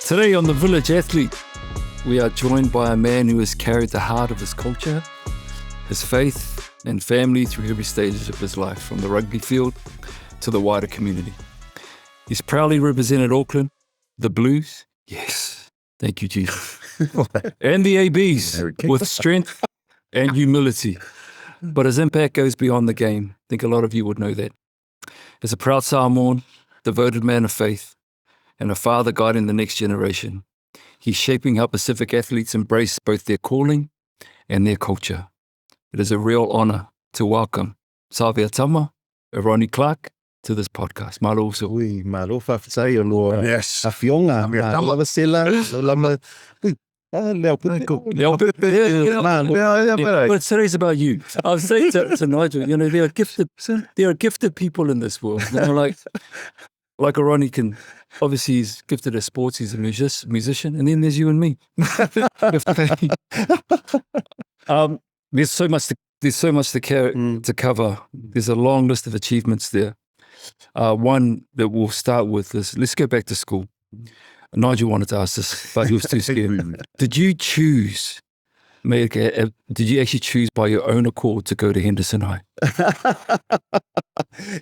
Today on The Village Athlete, we are joined by a man who has carried the heart of his culture, his faith and family through every stage of his life, from the rugby field to the wider community. He's proudly represented Auckland, the Blues, yes, thank you Jesus, and the ABs with strength and humility. But his impact goes beyond the game. I think a lot of you would know that. As a proud Samoan, devoted man of faith, and a father guiding the next generation, he's shaping how Pacific athletes embrace both their calling and their culture. It is a real honour to welcome Savia Tama, Eroni Clarke, to this podcast. Malo uso. Ui, malo whawhitai o loa. Yes. A whionga. Lava sela. Lama. Leo But today's about you. I was saying to Nigel, you know, there are gifted people in this world. You know, like Eroni can, obviously he's gifted at sports, he's a musician, and then there's you and me. There's so much to cover. There's a long list of achievements there. One that we'll start with is, let's go back to school. Nigel wanted to ask this, but he was too scared. Did you actually choose by your own accord to go to Henderson High?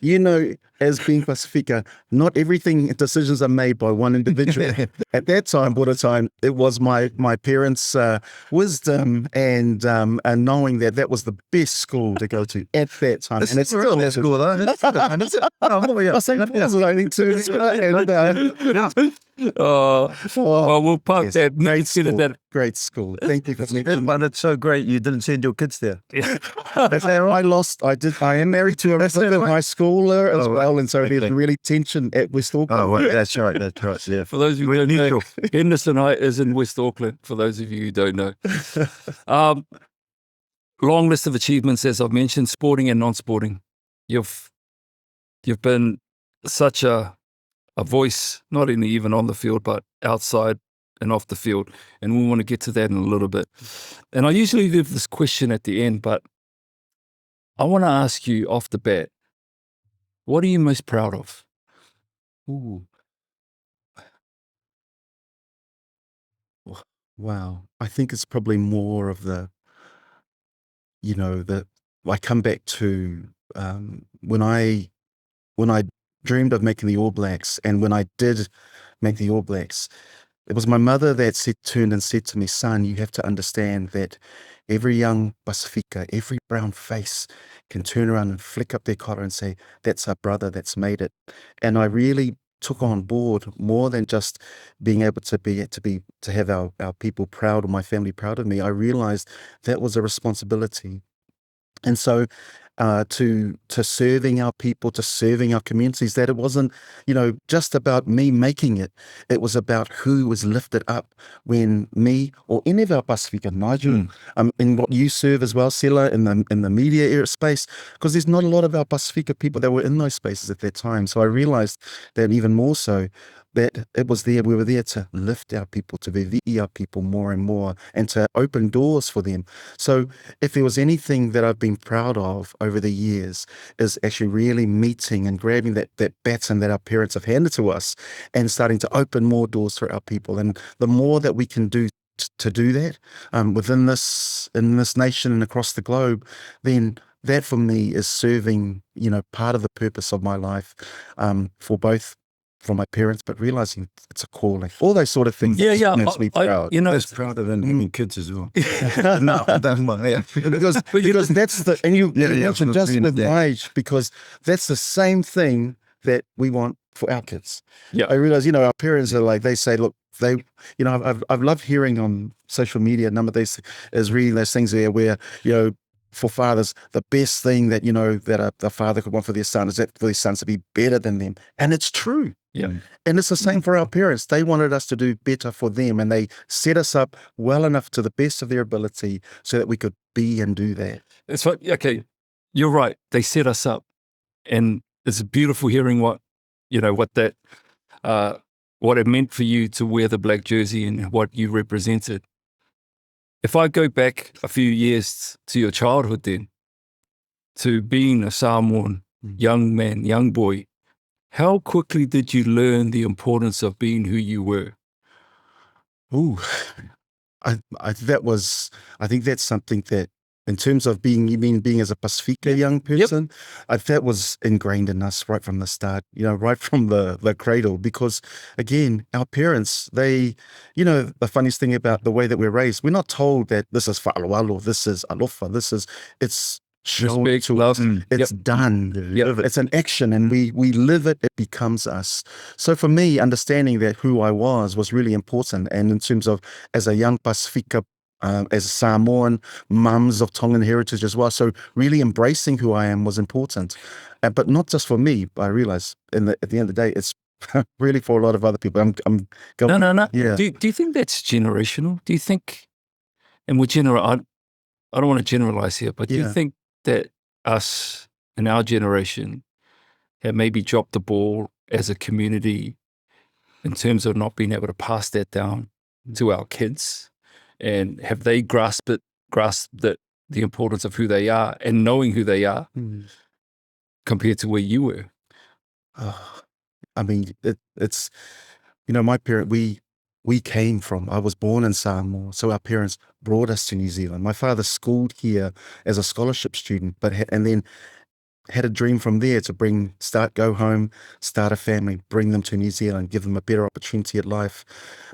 You know, as being Pasifika, not everything decisions are made by one individual. At that time, it was my parents' wisdom and knowing that was the best school to go to at that time. And it's still that school, though. Well, we'll park that. Great school. Thank you for me. But it's so great you didn't send your kids there. Yeah. I am married to a high schooler as well, and so there's really tension at West Auckland. Oh, well, that's right. Yeah. For those of you who don't know, Henderson High is in West Auckland, for those of you who don't know. Long list of achievements, as I've mentioned, sporting and non-sporting. You've been such a voice, not even on the field, but outside and off the field. And we want to get to that in a little bit. And I usually leave this question at the end, but I want to ask you off the bat, what are you most proud of? Ooh. Wow. I think it's probably more of I come back to when I dreamed of making the All Blacks, and when I did make the All Blacks, it was my mother that turned and said to me, son, you have to understand that every young Pasifika, every brown face can turn around and flick up their collar and say, that's our brother that's made it. And I really took on board more than just being able to have our people proud, or my family proud of me. I realized that was a responsibility. And so to serving our people, to serving our communities, that it wasn't, just about me making it. It was about who was lifted up when me or any of our Pasifika, Nigel, in what you serve as well, Sela, in the media era space, because there's not a lot of our Pasifika people that were in those spaces at that time. So I realized that even more so, that we were there to lift our people, to vivi'i our people more and more, and to open doors for them. So if there was anything that I've been proud of over the years, is actually really meeting and grabbing that baton that our parents have handed to us and starting to open more doors for our people. And the more that we can do to do that in this nation and across the globe, then that for me is serving, part of the purpose of my life, for my parents, but realizing it's a calling. All those sort of things. Yeah. Makes me proud. That's prouder than having kids as well. No, that's one. Yeah, because that's the, and you mentioned just with my age, because that's the same thing that we want for our kids. Yeah, I realize, our parents are like, they say, look, I've loved hearing on social media, a number of these is reading those things there where, for fathers, the best thing that, that a father could want for their son is that for their sons to be better than them. And it's true. Yeah. And it's the same for our parents. They wanted us to do better for them, and they set us up well enough to the best of their ability so that we could be and do that. It's like, okay, you're right. They set us up. And it's beautiful hearing what it meant for you to wear the black jersey and what you represented. If I go back a few years to your childhood then, to being a Samoan young man, young boy, how quickly did you learn the importance of being who you were? Ooh, I think that's something that, in terms of being as a Pasifika young person, that was ingrained in us right from the start, right from the cradle. Because again, our parents, the funniest thing about the way that we're raised, we're not told that this is fa'aloalo, this is alofa, it's shown Respect, to love. us, it's done. It's an action, and we live it, it becomes us. So for me, understanding that who I was really important. And in terms of, as a young Pasifika, as a Samoan, mums of Tongan heritage as well. So really embracing who I am was important. But not just for me, I realize at the end of the day, it's really for a lot of other people. I'm going, No. yeah. Do you think that's generational? Do you think, and I don't want to generalize here, but do you think that us in our generation have maybe dropped the ball as a community in terms of not being able to pass that down to our kids? And have they grasped that the importance of who they are and knowing who they are compared to where you were? I mean, it's, my parent, we came from, I was born in Samoa, so our parents brought us to New Zealand. My father schooled here as a scholarship student, and then had a dream from there to go home, start a family, bring them to New Zealand, give them a better opportunity at life.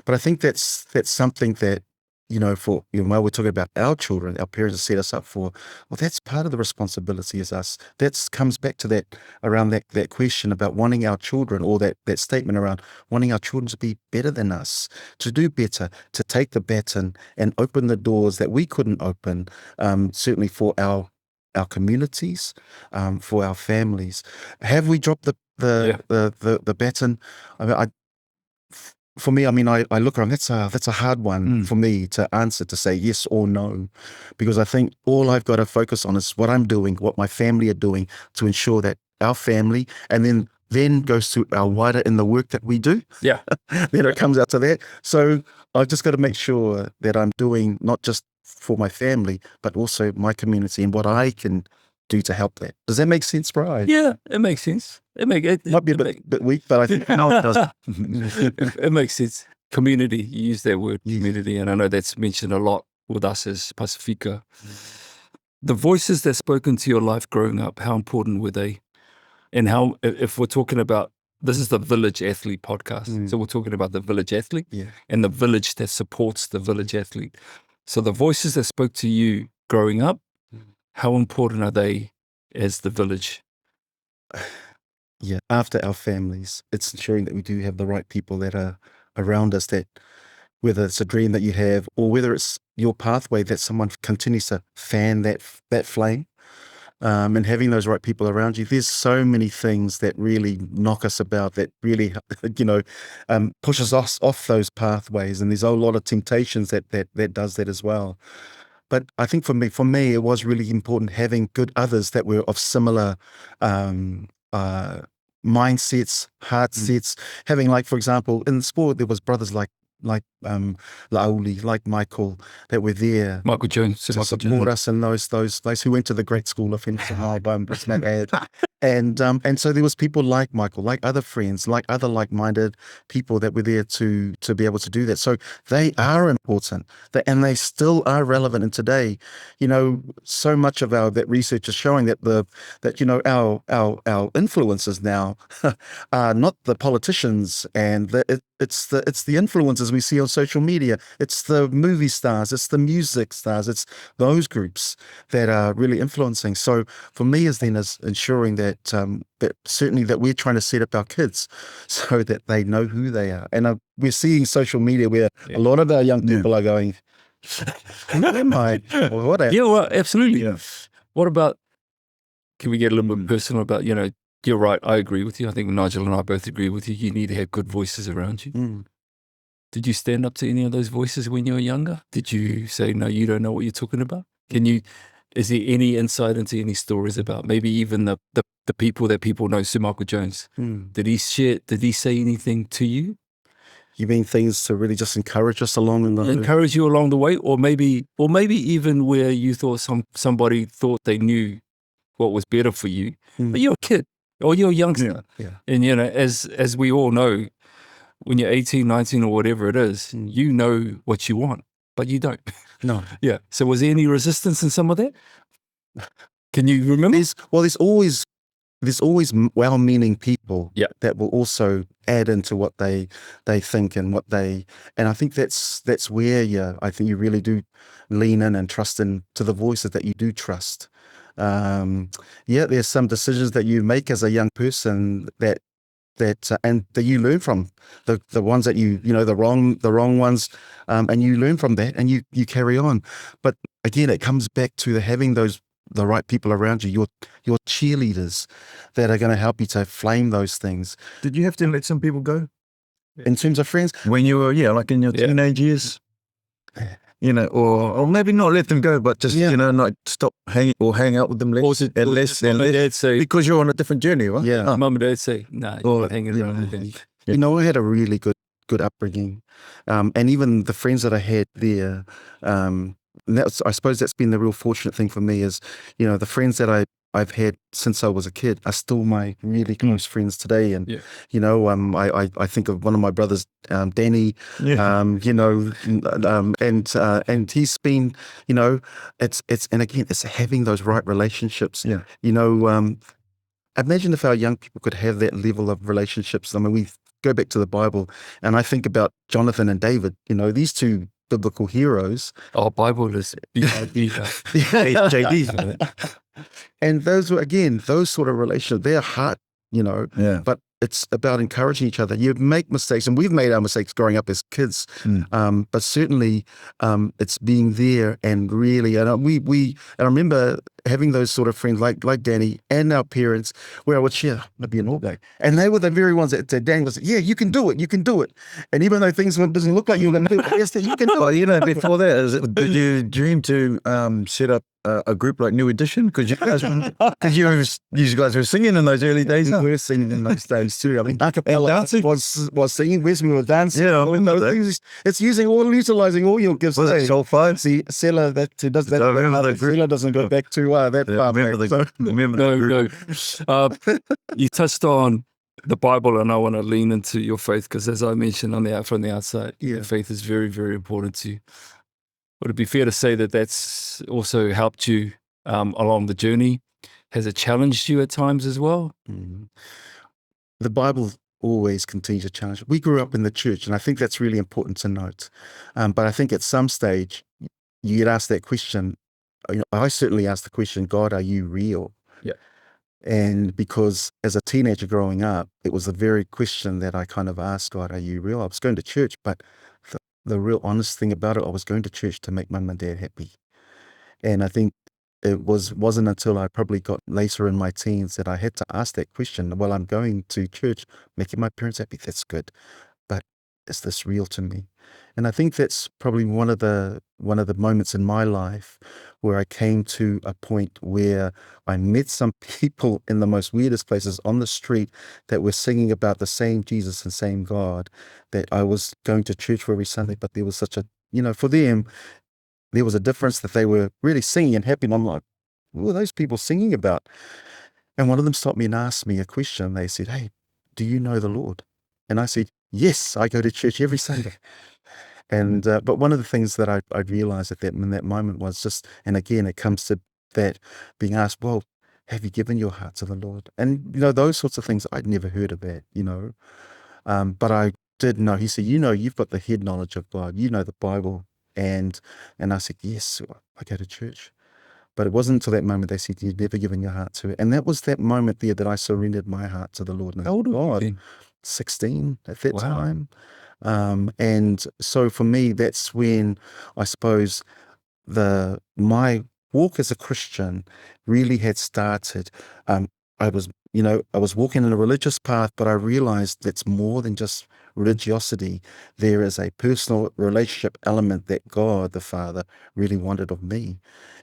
But I think that's something that, while we're talking about our children, our parents have set us up for, well, that's part of the responsibility as us. That comes back to around that question about wanting our children, or that statement around wanting our children to be better than us, to do better, to take the baton and open the doors that we couldn't open, certainly for our communities, for our families. Have we dropped the baton? I mean, for me, I look around. That's a hard one for me to answer, to say yes or no, because I think all I've got to focus on is what I'm doing, what my family are doing, to ensure that our family, and then goes to our wider in the work that we do. Yeah. Then it comes out to that. So I've just got to make sure that I'm doing not just for my family, but also my community and what I can do to help that. Does that make sense, Brian? Yeah, it makes sense. It might be a bit weak, but I think no, it does. It makes sense. Community, you use that word, community, and I know that's mentioned a lot with us as Pasifika. The voices that spoke into your life growing up, how important were they? And how, if we're talking about, this is the Village Athlete podcast, so we're talking about the village athlete and the village that supports the village athlete. So the voices that spoke to you growing up, how important are they as the village? Yeah, after our families, it's ensuring that we do have the right people that are around us, that whether it's a dream that you have, or whether it's your pathway, that someone continues to fan that flame, and having those right people around you. There's so many things that really knock us about, that really, pushes us off those pathways, and there's a lot of temptations that does that as well. But I think for me, it was really important having good others that were of similar mindsets, heart sets. Having, like, for example, in sport, there was brothers like Lauli, like Michael, that were there. Michael Jones. To support us, and those who went to the great school of and so there was people like Michael, like other friends, like other like-minded people that were there to be able to do that. So they are important, and they still are relevant. And today, so much of that research is showing that our influences now are not the politicians, and it's the influencers we see on social media. It's the movie stars, it's the music stars, it's those groups that are really influencing. So for me, is ensuring that certainly that we're trying to set up our kids so that they know who they are. And we're seeing social media where a lot of our young people are going, who am I? Yeah, well, absolutely. Yeah. What about, can we get a little bit personal about, you're right, I agree with you. I think Nigel and I both agree with you. You need to have good voices around you. Did you stand up to any of those voices when you were younger? Did you say, no, you don't know what you're talking about? Is there any insight into any stories about maybe even the people that people know, Sir Michael Jones? Did he say anything to you? You mean things to really just encourage us along encourage you along the way, or maybe even where you thought somebody thought they knew what was better for you, but you're a kid or you're a youngster. And as we all know, when you're 18, 19 or whatever it is, you know what you want, but you don't. No. Yeah. So was there any resistance in some of that? Can you remember? There's always well-meaning people Yeah. that will also add into what they think and and I think that's where I think you really do lean in and trust in to the voices that you do trust. There's some decisions that you make as a young person and that you learn from the ones that the wrong ones, and you learn from that and you carry on. But again, it comes back to having the right people around you, your cheerleaders that are going to help you to flame those things. Did you have to let some people go In terms of friends, when you were, like in your teenage years? Or maybe not let them go, but just, not stop hang out with them less and less and less, because you're on a different journey, right? Yeah. Mum and Dad say, no, you're not hanging around with them. I had a really good upbringing, and even the friends that I had there, and I suppose that's been the real fortunate thing for me is, the friends that I've had since I was a kid are still my really close friends today. And, I think of one of my brothers, Danny, and he's been, and again, it's having those right relationships. Yeah. Imagine if our young people could have that level of relationships. I mean, we go back to the Bible and I think about Jonathan and David, these two biblical heroes. Oh, Bible is JDs. And those were, again, those sort of relationships, they're hard, but it's about encouraging each other. You make mistakes, and we've made our mistakes growing up as kids, but certainly it's being there and really, and I remember having those sort of friends like Danny and our parents, where I would share, I'd be an All Black, and they were the very ones that Danny was, yeah, you can do it, and even though things doesn't look like you're going to do it, yes, you can do it. Before that, did you dream to set up a group like New Edition? Because you guys were singing in those early days. We were singing in those days too. I mean, acapella was singing. Where's we were dancing. Yeah, I remember that. It's utilizing all your gifts. Was it Soul 5? See, Sela, Sela doesn't go back to that far back. You touched on the Bible, and I want to lean into your faith because, as I mentioned from the outside, faith is very, very important to you. Would it be fair to say that that's also helped you along the journey? Has it challenged you at times as well? Mm-hmm. The Bible always continues to challenge. We grew up in the church, and I think that's really important to note. But I think at some stage, you get asked that question. I certainly asked the question, God, are you real? Yeah. And because as a teenager growing up, it was the very question that I kind of asked, God, are you real? I was going to church, but the real honest thing about it, I was going to church to make mum and dad happy. And I think it wasn't until I probably got later in my teens that I had to ask that question. Well, I'm going to church, making my parents happy. That's good. But is this real to me? And I think that's probably one of the moments in my life where I came to a point where I met some people in the most weirdest places on the street that were singing about the same Jesus and same God, that I was going to church for every Sunday, but there was such a, for them, there was a difference that they were really singing and happy. And I'm like, what are those people singing about? And one of them stopped me and asked me a question. They said, hey, do you know the Lord? And I said, yes, I go to church every Sunday. And but one of the things that I realized in that moment was just, and again, it comes to that being asked, well, have you given your heart to the Lord? And, those sorts of things, I'd never heard of that, but I did know. He said, you've got the head knowledge of God, the Bible. And I said, yes, I go to church. But it wasn't until that moment they said, you've never given your heart to it. And that was that moment there that I surrendered my heart to the Lord. How old were you? 16 at that time. And so for me, that's when I suppose my walk as a Christian really had started. I was walking in a religious path, but I realized that's more than just religiosity. There is a personal relationship element that God, the Father, really wanted of me.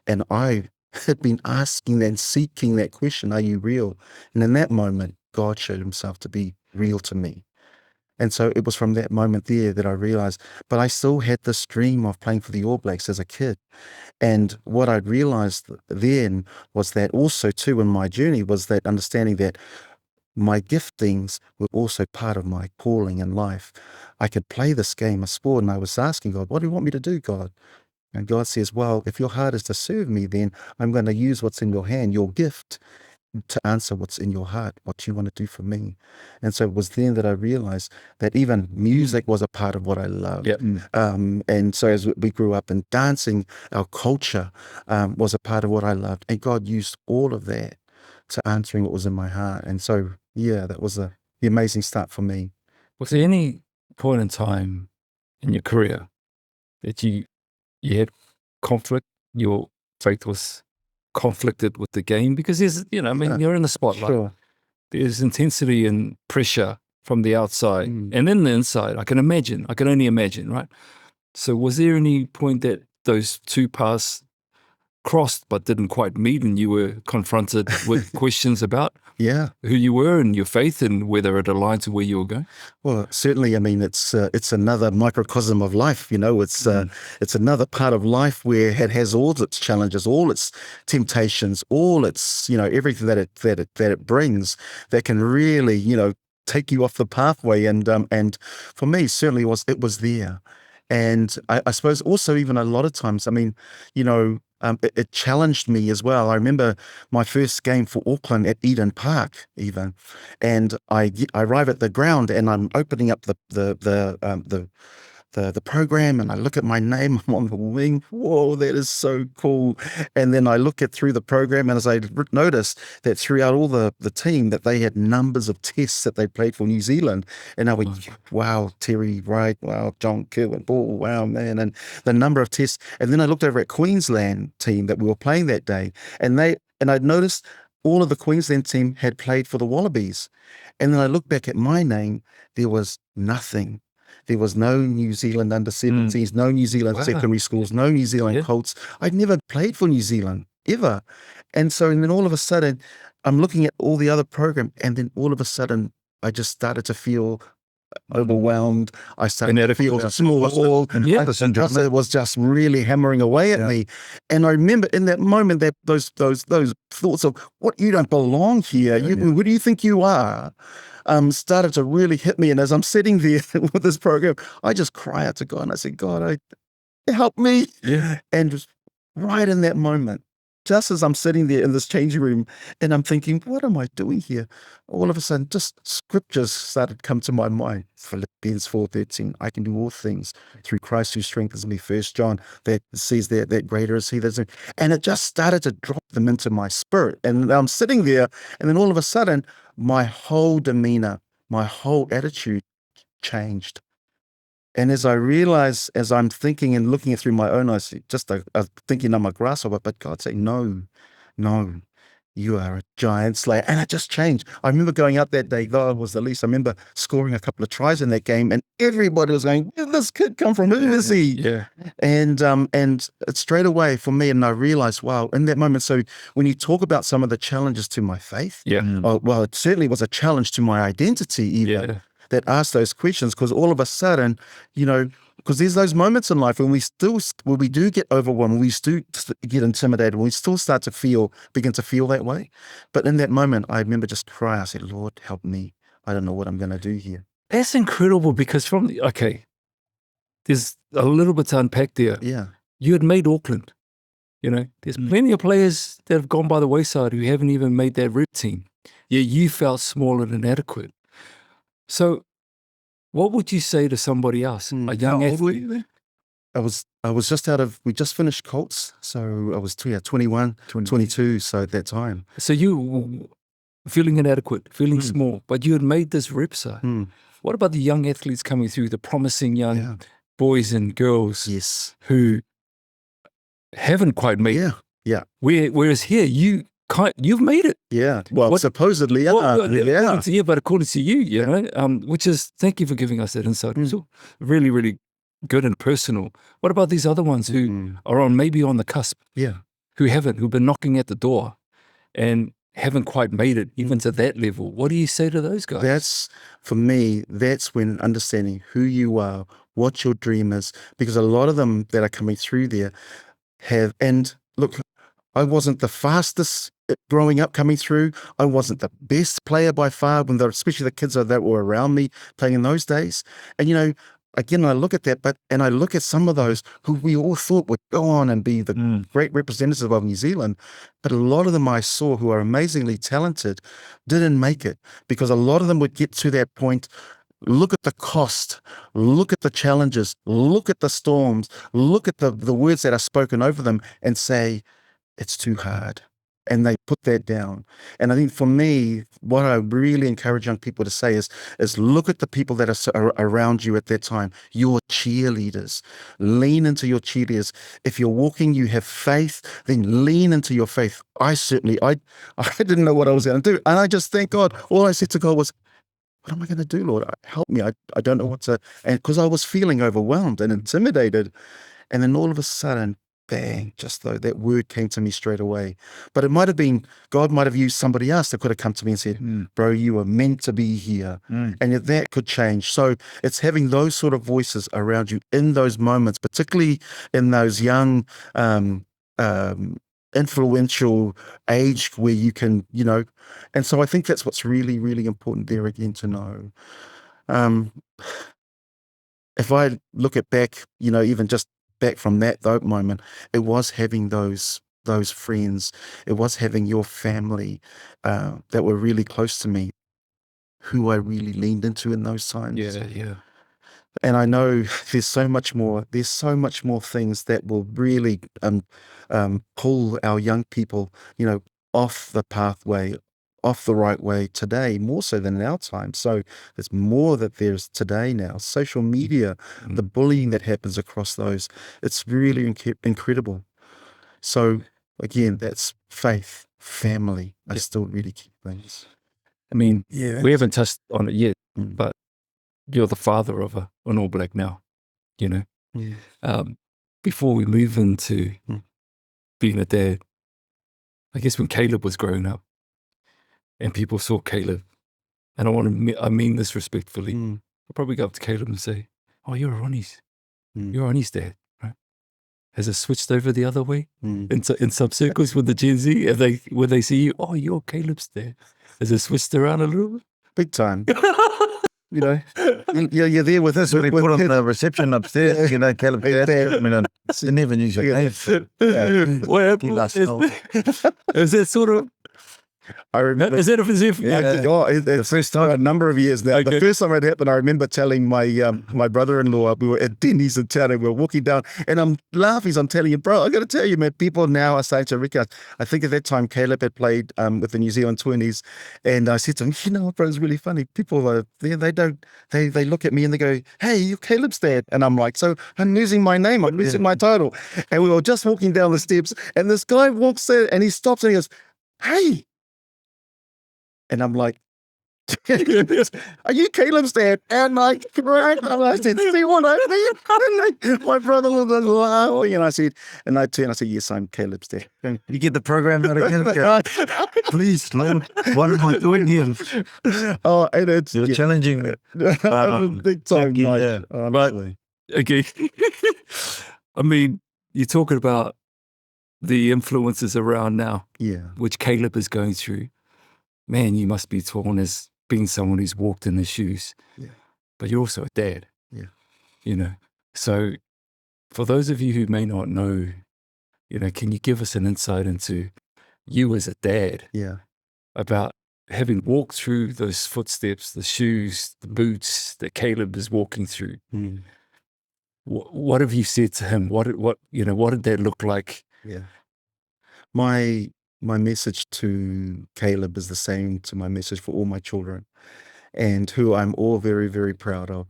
And I had been asking and seeking that question, are you real? And in that moment, God showed himself to be real to me. And so it was from that moment there that I realized, but I still had this dream of playing for the All Blacks as a kid. And what I'd realized then was that also too in my journey was that understanding that my giftings were also part of my calling in life. I could play this game of sport, and I was asking God, what do you want me to do, God? And God says, well, if your heart is to serve me, then I'm going to use what's in your hand, your gift, to answer what's in your heart, what you want to do for me. And so it was then that I realized that even music was a part of what I loved. Yep. And so as we grew up, and dancing, our culture was a part of what I loved. And God used all of that to answering what was in my heart. And so, yeah, that was the amazing start for me. Was there any point in time in your career that you had conflict, your faith was conflicted with the game? Because there's, you're in the spotlight. Sure. There's intensity and pressure from the outside and then the inside. I can only imagine, right? So was there any point that those two paths crossed but didn't quite meet, and you were confronted with questions about who you were and your faith and whether it aligned to where you were going? Well, certainly. I mean, it's another microcosm of life. It's another part of life where it has all its challenges, all its temptations, all its everything that it brings that can really take you off the pathway. And for me, certainly it was there. And I suppose also even a lot of times, I mean, it challenged me as well. I remember my first game for Auckland at Eden Park, even, and I arrive at the ground and I'm opening up the program, and I look at my name, I'm on the wing. Whoa, that is so cool. And then I look through the program, and as I noticed that throughout all the team that they had numbers of tests that they played for New Zealand. And I went, wow, Terry Wright, wow, John Kirwan, Ball, wow, man. And the number of tests. And then I looked over at Queensland team that we were playing that day, and I'd noticed all of the Queensland team had played for the Wallabies. And then I looked back at my name, there was nothing. There was no New Zealand under 17s, no New Zealand secondary schools, no New Zealand Colts. I'd never played for New Zealand, ever. And then all of a sudden, I'm looking at all the other program, and then all of a sudden, I just started to feel overwhelmed. I started to feel small. It was just really hammering away at me. And I remember in that moment that those thoughts of, what, you don't belong here. Who do you think you are? Started to really hit me. And as I'm sitting there with this program, I just cry out to God, and I said, God, help me. Yeah. And just right in that moment, just as I'm sitting there in this changing room and I'm thinking, what am I doing here? All of a sudden, just scriptures started to come to my mind. Philippians 4:13, I can do all things through Christ who strengthens me. 1 John, that says that greater is he that's in. And it just started to drop them into my spirit. And I'm sitting there, and then all of a sudden, my whole demeanor, my whole attitude changed. And as I realized, as I'm thinking and looking through my own eyes, just thinking I'm a grasshopper, but God said, no, you are a giant slayer. And it just changed. I remember going out that day, though I was the least. I remember scoring a couple of tries in that game, and everybody was going, where did this kid come from? Who is he? Yeah. And it straight away for me, and I realized, wow, in that moment. So when you talk about some of the challenges to my faith, well, it certainly was a challenge to my identity even. Yeah. That asked those questions, because all of a sudden, because there's those moments in life when we do get overwhelmed, when we do get intimidated, when we still start to begin to feel that way. But in that moment, I remember just crying. I said, Lord, help me. I don't know what I'm going to do here. That's incredible, because there's a little bit to unpack there. Yeah. You had made Auckland. There's plenty of players that have gone by the wayside who haven't even made that rep team. Yet you felt small and inadequate. So what would you say to somebody else, a young athlete? I was just we just finished Colts, so I was 21, 22, so at that time. So you were feeling inadequate, feeling small, but you had made this rep side. What about the young athletes coming through, the promising young boys and girls who haven't quite made it? Yeah. Whereas here, you've made it. Yeah. Well, supposedly, but according to you, which is, thank you for giving us that insight. It's really, really good and personal. What about these other ones who are maybe on the cusp? Yeah. Who've been knocking at the door and haven't quite made it even to that level? What do you say to those guys? For me, that's when understanding who you are, what your dream is, because a lot of them that are coming through there and look, I wasn't the fastest growing up, coming through, I wasn't the best player by far, especially the kids that were around me playing in those days. And, again, I look at that, and I look at some of those who we all thought would go on and be the great representatives of New Zealand, but a lot of them I saw who are amazingly talented didn't make it, because a lot of them would get to that point. Look at the cost, look at the challenges, look at the storms, look at the words that are spoken over them and say, it's too hard. And they put that down. And I think for me, what I really encourage young people to say is look at the people that are around you at that time, your cheerleaders. Lean into your cheerleaders. If you're walking, you have faith, then lean into your faith. I didn't know what I was going to do. And I just thank God. All I said to God was, what am I going to do, Lord? Help me. I don't know what to, and because I was feeling overwhelmed and intimidated. And then all of a sudden, bang, just though that word came to me straight away. But it might have been, God might have used somebody else that could have come to me and said, bro, you were meant to be here. And that could change. So it's having those sort of voices around you in those moments, particularly in those young, influential age where you can, and so I think that's what's really, really important there again to know. If I look at back, even just back from that moment, it was having those friends, it was having your family that were really close to me, who I really leaned into in those times. Yeah. And I know there's so much more things that will really pull our young people, off the pathway, off the right way today, more so than in our time. So there's more that there's today now. Social media, the bullying that happens across those, it's really incredible. So again, that's faith, family. I still really keep things. I mean, we haven't touched on it yet, but you're the father of an All Black now, before we move into being a dad, I guess when Caleb was growing up and people saw Caleb, and I mean this respectfully, I'll probably go up to Caleb and say, oh, you're Eroni's. You're Eroni's dad, right? Has it switched over the other way? In some circles with the Gen Z, when they see you, oh, you're Caleb's dad. Has it switched around a little bit? Big time. You're there with us. When they put on the reception upstairs, Caleb there. I mean, they never knew your name. What happened? Is that sort of... I remember. Is that as if? The first time, a number of years now. Okay. The first time it happened, I remember telling my brother-in-law, we were at Denny's in town and we were walking down, and I'm laughing as I'm telling you, bro, I got to tell you, man, people now are starting to recognize. I think at that time Caleb had played with the New Zealand 20s, and I said to him, bro, it's really funny. People are there, they look at me and they go, hey, you're Caleb's dad, and I'm like, so I'm losing my name, I'm losing my title, and we were just walking down the steps, and this guy walks in and he stops and he goes, hey. And I'm like, are you Caleb's dad? And I said, see what I mean? My brother was laughing. I said, yes, I'm Caleb's dad. You get the program out again? Please, man, what am I doing here? Oh, and it's... You're challenging me. Big time, yeah. Right. Okay. I mean, you're talking about the influences around now, which Caleb is going through. Man, you must be torn as being someone who's walked in his shoes. Yeah. But you're also a dad. Yeah. So for those of you who may not know, can you give us an insight into you as a dad? Yeah. About having walked through those footsteps, the shoes, the boots that Caleb is walking through. What have you said to him? What did that look like? Yeah. My message to Caleb is the same to my message for all my children, and who I'm all very, very proud of.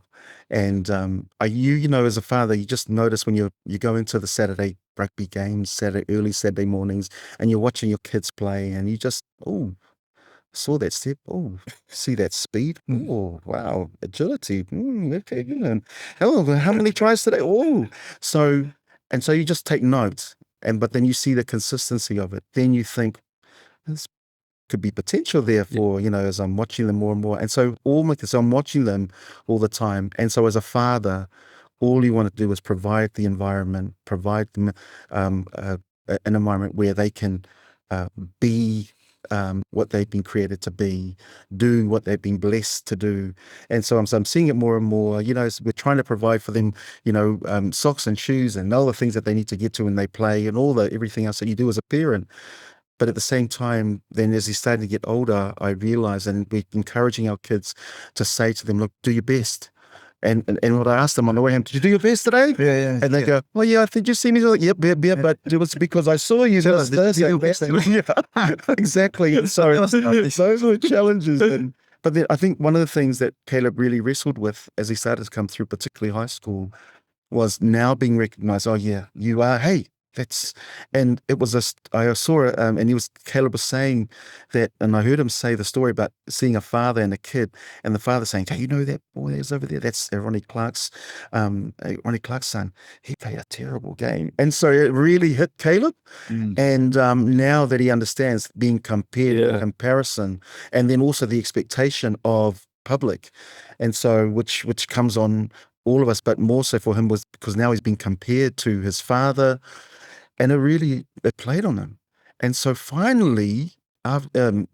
And as a father, you just notice when you go into the Saturday rugby games, early Saturday mornings, and you're watching your kids play, and you just, saw that step, see that speed, wow, agility, okay, how many tries today? So you just take note. But then you see the consistency of it. Then you think, this could be potential there for, as I'm watching them more and more. And so I'm watching them all the time. And so as a father, all you want to do is provide the environment, provide them an environment where they can be what they've been created to be, do what they've been blessed to do. And so I'm seeing it more and more, so we're trying to provide for them, socks and shoes and all the things that they need to get to when they play and everything else that you do as a parent. But at the same time, then as they started to get older, I realized, and we're encouraging our kids to say to them, look, do your best. And what I asked them on the way home, did you do your best today? Yeah. And they go, well, yeah, I think you see me. Like, yep, but it was because I saw you. Yeah, exactly. And so those were challenges. But then I think one of the things that Caleb really wrestled with as he started to come through, particularly high school, was now being recognized. Oh, yeah, you are. Hey, and it was I saw it, and Caleb was saying that, and I heard him say the story about seeing a father and a kid, and the father saying, hey, you know that boy that's over there? That's Eroni Clarke's son. He played a terrible game. And so it really hit Caleb. And now that he understands being compared, comparison, and then also the expectation of public, and so which comes on all of us, but more so for him was because now he's been compared to his father. And it played on him. And so finally,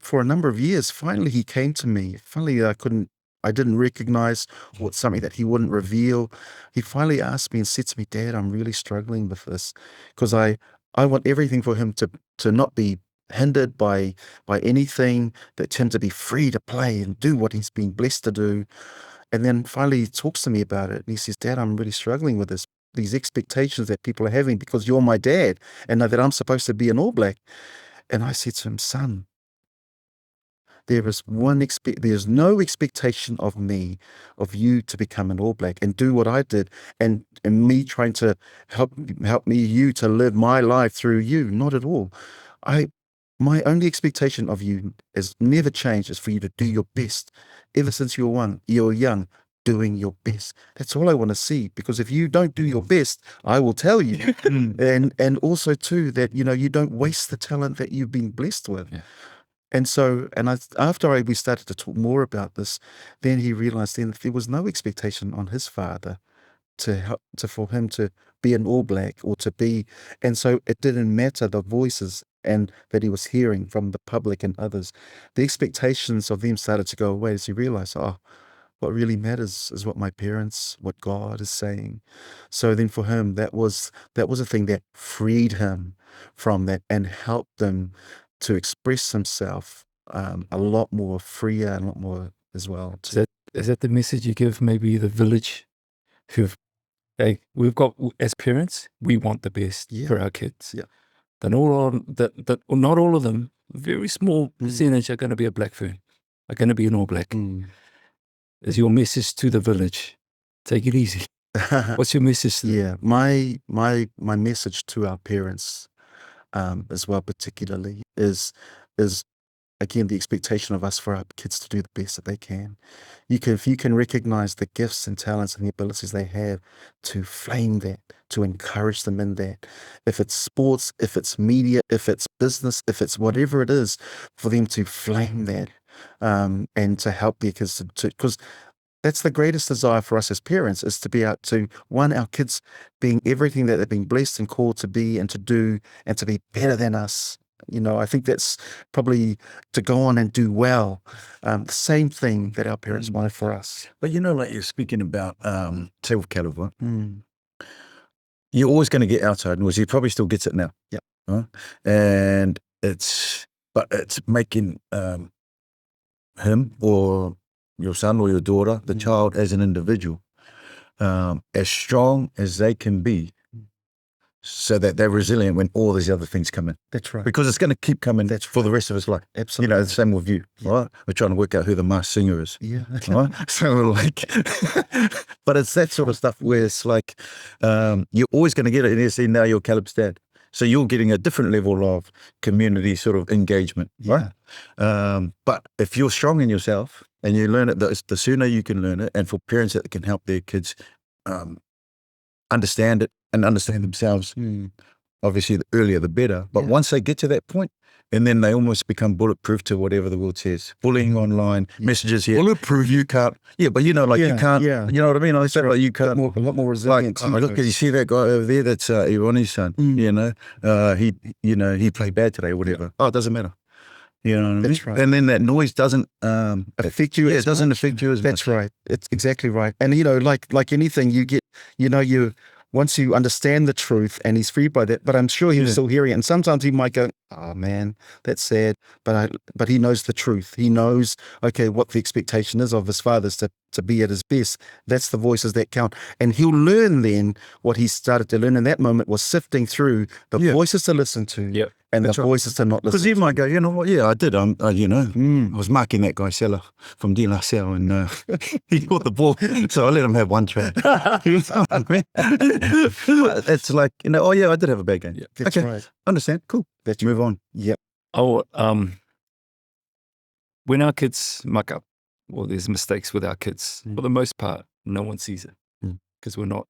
for a number of years, finally he came to me. Finally, I didn't recognize something that he wouldn't reveal. He finally asked me and said to me, Dad, I'm really struggling with this because I want everything for him to not be hindered by anything, that him to be free to play and do what he's been blessed to do. And then finally he talks to me about it. And he says, Dad, I'm really struggling with these expectations that people are having because you're my dad and that I'm supposed to be an All Black. And I said to him, son, there's no expectation of you to become an All Black and do what I did and me trying to help you to live my life through you. Not at all. My only expectation of you has never changed, is for you to do your best. Ever since you're young, doing your best. That's all I want to see, because if you don't do your best, I will tell you. and also too, that you don't waste the talent that you've been blessed with. Yeah. And so, after we started to talk more about this, then he realized then there was no expectation on his father for him to be an All Black or to be, and so it didn't matter the voices and that he was hearing from the public and others. The expectations of them started to go away as he realized, what really matters is what my parents, what God is saying. So then for him, that was a thing that freed him from that and helped him to express himself a lot more freer and a lot more as well. Is that the message you give maybe the village we've got, as parents, we want the best for our kids. Yeah. Then not all of them, very small percentage are going to be a black fern, are going to be an All Black. Is your message to the village? Take it easy. What's your message to them? Yeah, my message to our parents as well, particularly, is again the expectation of us for our kids to do the best that they can. If you can recognize the gifts and talents and the abilities they have, to flame that, to encourage them in that. If it's sports, if it's media, if it's business, if it's whatever it is, for them to flame that. And to help their kids because that's the greatest desire for us as parents, is to be out to our kids being everything that they've been blessed and called to be and to do and to be better than us. I think that's probably to go on and do well. The same thing that our parents wanted for us. But like you're speaking about, say with Caleb, you're always going to get outside noise. He probably still gets it now. Yeah. And it's making him or your son or your daughter, the child as an individual, as strong as they can be, so that they're resilient when all these other things come in. That's right. Because it's going to keep coming for the rest of his life. Absolutely. The same with you, right? We're trying to work out who the masked singer is. Yeah. Right? So but it's that sort of stuff where it's like, you're always going to get it. And you see, now you're Caleb's dad. So you're getting a different level of community sort of engagement, right? But if you're strong in yourself and you learn it, the sooner you can learn it, and for parents that can help their kids understand it and understand themselves, obviously the earlier the better. But once they get to that point, and then they almost become bulletproof to whatever the world says. Bullying online, messages here. Bulletproof, you can't. Yeah, but you know, like you can't. Yeah. You know what I mean? I say like you can't. A lot more resilient. Like, look, you see that guy over there? That's Eroni's son. You know, he played bad today or whatever. Oh, it doesn't matter. You know what I mean? That's right. And then that noise doesn't affect you. Yeah, as it doesn't much. affect you as That's much. right. It's exactly right. And you know, like anything, you get, you know, once you understand the truth, and he's freed by that. But I'm sure he was still hearing it. And sometimes he might go, "Oh man, that's sad." But he knows the truth. He knows, okay, what the expectation is of his father's to be at his best. That's the voices that count. And he'll learn then what he started to learn in that moment was sifting through the voices to listen to and the voices to not listen. Because he might go, you know what? Yeah, I did. You know, I was marking that guy Seller from De La Salle, and he caught the ball, so I let him have one try. It's like, you know, oh yeah, I did have a bad game. Yeah, that's okay, right. understand. Cool. Let's move on. Yep. Oh, when our kids muck up, or there's mistakes with our kids, for the most part, no one sees it because we're not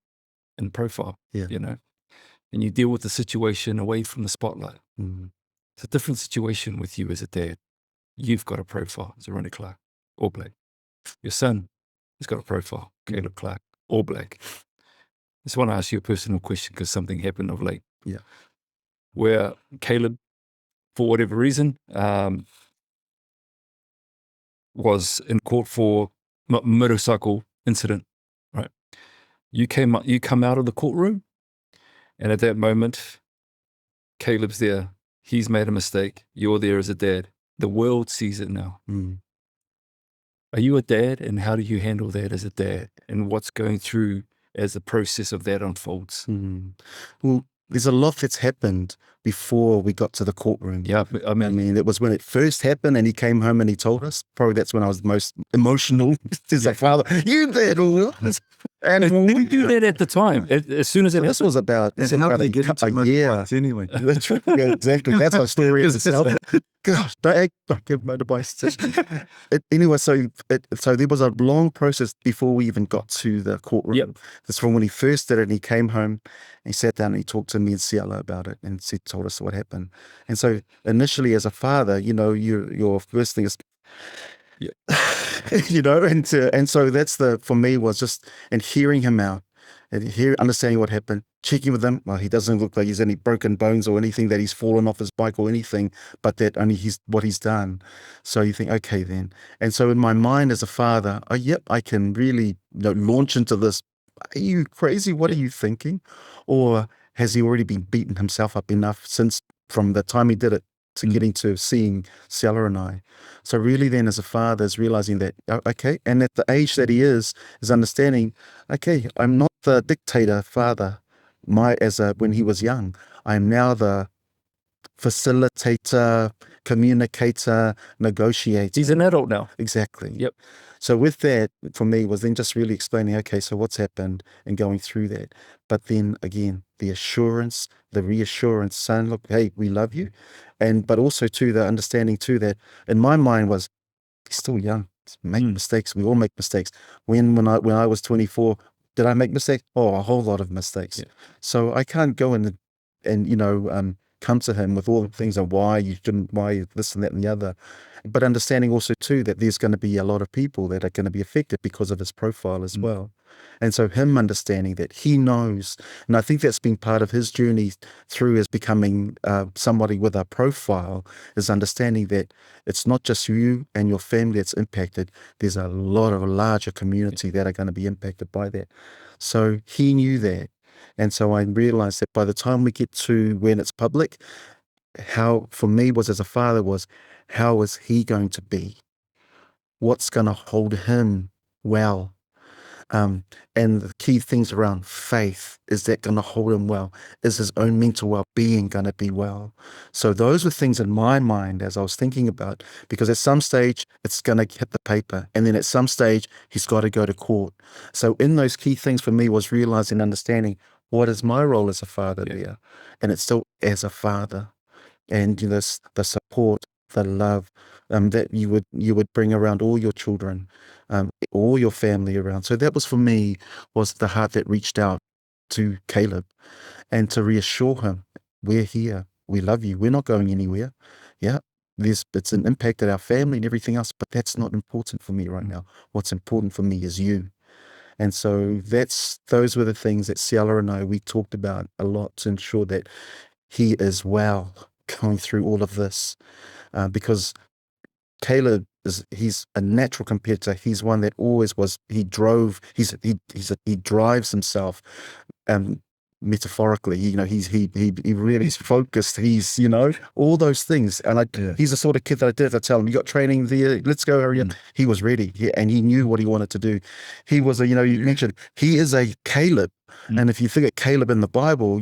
in profile. You know, and you deal with the situation away from the spotlight. It's a different situation with you as a dad. You've got a profile as Eroni Clarke, All Black. Your son has got a profile, Caleb Clarke, All Black. I just want to ask you a personal question because something happened of late. Yeah. Where Caleb, for whatever reason, was in court for motorcycle incident, right? You come out of the courtroom, and at that moment, Caleb's there. He's made a mistake. You're there as a dad. The world sees it now. Are you a dad, and how do you handle that as a dad, and what's going through as the process of that unfolds? Well, there's a lot that's happened before we got to the courtroom. Yeah, I mean, it was when it first happened, and he came home and he told us. Probably that's when I was the most emotional as a father. You did all this. And we do that at the time. As soon as this was about they get a year. Anyway. That's right. Yeah, exactly. That's our story in itself. Gosh, don't give motorbikes. Anyway, so there was a long process before we even got to the courtroom. That's from when he first did it, and he came home, and he sat down and he talked to me and Cielo about it, and told us what happened. And so initially, as a father, you know, your first thing is, you know, and so that's for me was just, and hearing him out, and understanding what happened, checking with him. Well, he doesn't look like he's any broken bones or anything, that he's fallen off his bike or anything, but that only what he's done. So you think, okay then. And so in my mind as a father, I can really, you know, launch into this. Are you crazy? What are you thinking? Or has he already been beaten himself up enough since from the time he did it to getting to seeing Stella and I? So really then as a father is realizing that, okay, and at the age that he is understanding, okay, I'm not the dictator father when he was young. I'm now the facilitator, communicator, negotiator. He's an adult now. Exactly. Yep. So with that, for me, was then just really explaining, okay, so what's happened and going through that. But then again, the assurance, the reassurance, saying, look, hey, we love you. But also too, the understanding too that in my mind was, he's still young. Make mistakes. We all make mistakes. When I was 24, did I make mistakes? Oh, a whole lot of mistakes. Yeah. So I can't go in and you know, come to him with all the things of why you shouldn't, why this and that and the other. But understanding also too that there's going to be a lot of people that are going to be affected because of his profile as well. And so him understanding that he knows, and I think that's been part of his journey through as becoming somebody with a profile, is understanding that it's not just you and your family that's impacted. There's a larger community that are going to be impacted by that. So he knew that. And so I realized that by the time we get to when it's public, how for me was as a father was, how is he going to be? What's going to hold him well? And the key things around faith, is that going to hold him well? Is his own mental well-being going to be well? So those were things in my mind as I was thinking about, because at some stage it's going to hit the paper, and then at some stage he's got to go to court. So in those key things for me was realizing, understanding what is my role as a father there, and it's still as a father, and you know, the support, the love that you would bring around all your children, all your family around. So that was for me, was the heart that reached out to Caleb and to reassure him, we're here, we love you, we're not going anywhere. Yeah, it's an impact at our family and everything else, but that's not important for me right now. What's important for me is you. And so those were the things that Ciela and I, we talked about a lot to ensure that he is well going through all of this. Because Caleb he's a natural competitor. He's one that always was, he drives himself, metaphorically, he really is focused. He's, all those things. And he's the sort of kid that I did have to tell him, you got training there, let's go, hurry up. He was ready, and he knew what he wanted to do. He was you mentioned, he is a Caleb. And if you think of Caleb in the Bible,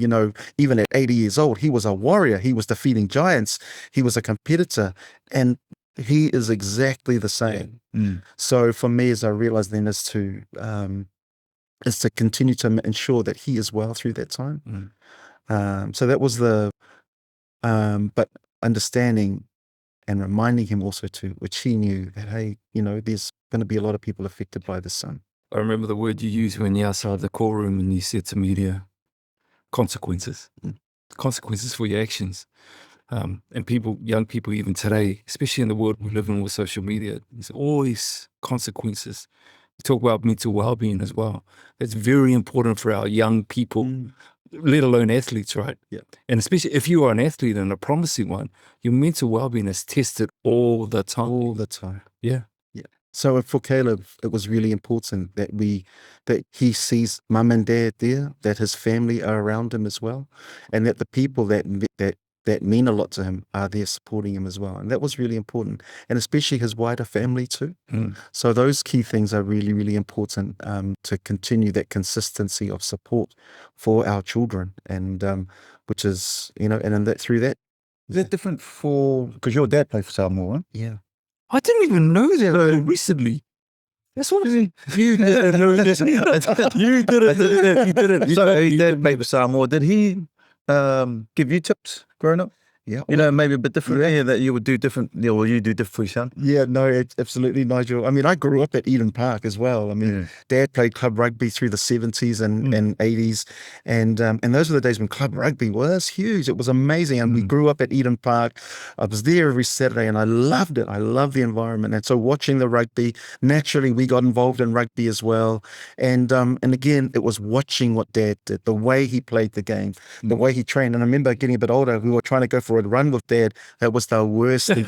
even at 80 years old, he was a warrior. He was defeating giants. He was a competitor. And he is exactly the same. So for me, as I realized then, is to continue to ensure that he is well through that time. So that was but understanding and reminding him also which he knew that, hey, there's going to be a lot of people affected by this son. I remember the word you used when you're outside the call room and you said to media, consequences. Consequences for your actions. And young people even today, especially in the world we live in with social media, there's always consequences. You talk about mental well-being as well. That's very important for our young people, let alone athletes, right? Yeah. And especially if you are an athlete and a promising one, your mental well-being is tested all the time. All the time. Yeah. Yeah. So for Caleb, it was really important that he sees mum and dad there, that his family are around him as well, and that the people that mean a lot to him are there supporting him as well. And that was really important, and especially his wider family too. So those key things are really, really important to continue that consistency of support for our children, and which is, and in that, through that. Is that different because your dad played for Samoa? Yeah. I didn't even know that recently. That's what I mean. You didn't know this. You didn't. So he did play for Samoa. Did he give you tips growing up? Yeah. Maybe a bit different. Yeah, that you would do different, or you do different for your son. Yeah, no, absolutely, Nigel. I mean, I grew up at Eden Park as well. I mean, Dad played club rugby through the 70s and 80s. And those were the days when club rugby was huge. It was amazing. And we grew up at Eden Park. I was there every Saturday and I loved it. I loved the environment. And so watching the rugby, naturally, we got involved in rugby as well. And again, it was watching what Dad did, the way he played the game, the way he trained. And I remember getting a bit older, we were trying to go for a run with Dad. That was the worst thing.